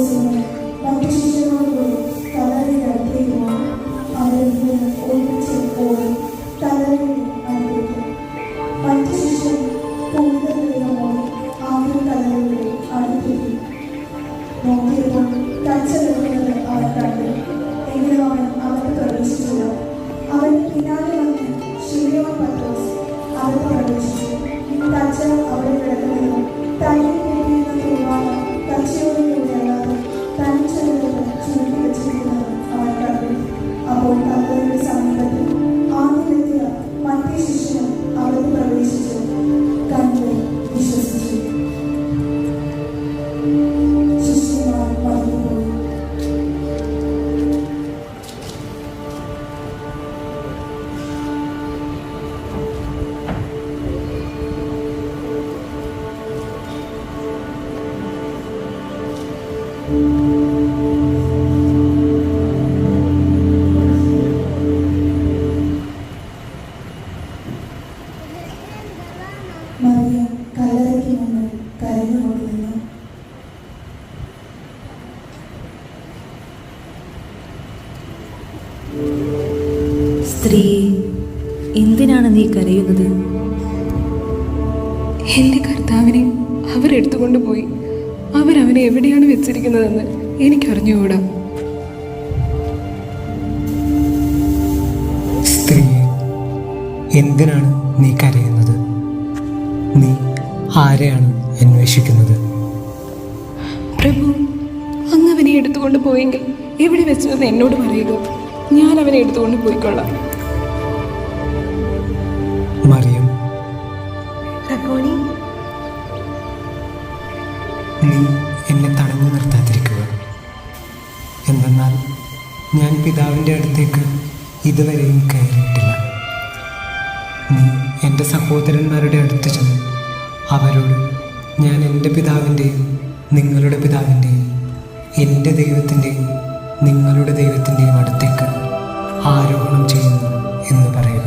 പത്രോസിനെ മറ്റു ശിഷ്യരോടുകൂടി കല്ലറയ്ക്കടുത്തേക്കുവാൻ അവരിൽ നിന്ന് ഒരുമിച്ച് ഓടി കല്ലറയുടെ അടുത്തേക്ക്. മറ്റു ശിഷ്യൻ കൂടുതൽ വേഗമോടി ആദ്യ കല്ലറയുടെ അടുത്തേക്ക് നോക്കിയപ്പോൾ കച്ച കിടക്കുന്നത് അവൻ കണ്ടു. എങ്കിലും അവൻ അകത്ത് പ്രവേശിച്ചില്ല. അവന് പിന്നാലെ വന്ന് ശിമയോൻ പത്രോസ് അകത്ത് പ്രവേശിച്ചു. കച്ച അവിടെ കിടക്കുന്നതും തലയിൽ കെട്ടിയിരുന്ന തൂവാല കച്ചയോടുകൂടി അല്ലാതെ തനിച്ചെടുത്ത് ചുരുട്ടി വെച്ചിരിക്കുന്നതും അവൻ കണ്ടു. അപ്പോൾ കല്ലറയുടെ സമീപത്തിൽ ആദ്യമെത്തിയ മറ്റേ ശിഷ്യനും അകത്ത് പ്രവേശിച്ചു കണ്ട് വിശ്വസിച്ചു. ശിഷ്യന്മാർ മടങ്ങിപ്പോയി. മറിയം കല്ലറയ്ക്ക് മുന്നിൽ കരഞ്ഞുകൊണ്ടിരുന്നു. സ്ത്രീയെ, എന്തിനാണ് നീ കരയുന്നത്? എൻ്റെ കർത്താവിനെ അവരെടുത്തുകൊണ്ട് പോയി. അവരവനെ എവിടെയാണ് വെച്ചിരിക്കുന്നതെന്ന് എനിക്കറിഞ്ഞുകൂടാ. സ്ത്രീയെ, എന്തിനാണ് നീ കരയുന്നത്? നീ ആരെയാണ് അന്വേഷിക്കുന്നത്? പ്രഭു, അങ്ങ് അവനെ എടുത്തുകൊണ്ട് പോയെങ്കിൽ എവിടെ വെച്ചതെന്ന് എന്നോട് പറയുക. ഞാൻ അവനെ എടുത്തുകൊണ്ട് പോയിക്കൊള്ളാം. മറിയം, റബ്ബോണി, നീ എന്നെ തടഞ്ഞു നിർത്താതിരിക്കുക. എന്തെന്നാൽ ഞാൻ പിതാവിൻ്റെ അടുത്തേക്ക് ഇതുവരെയും കയറിയിട്ടില്ല. നീ എൻ്റെ സഹോദരന്മാരുടെ അടുത്ത് ചെന്ന് അവരോട് ഞാൻ എൻ്റെ പിതാവിൻ്റെയും നിങ്ങളുടെ പിതാവിൻ്റെയും എൻ്റെ ദൈവത്തിൻ്റെയും നിങ്ങളുടെ ദൈവത്തിൻ്റെയും അടുത്തേക്ക് ആരോഹണം ചെയ്യുന്നു എന്ന് പറയുക.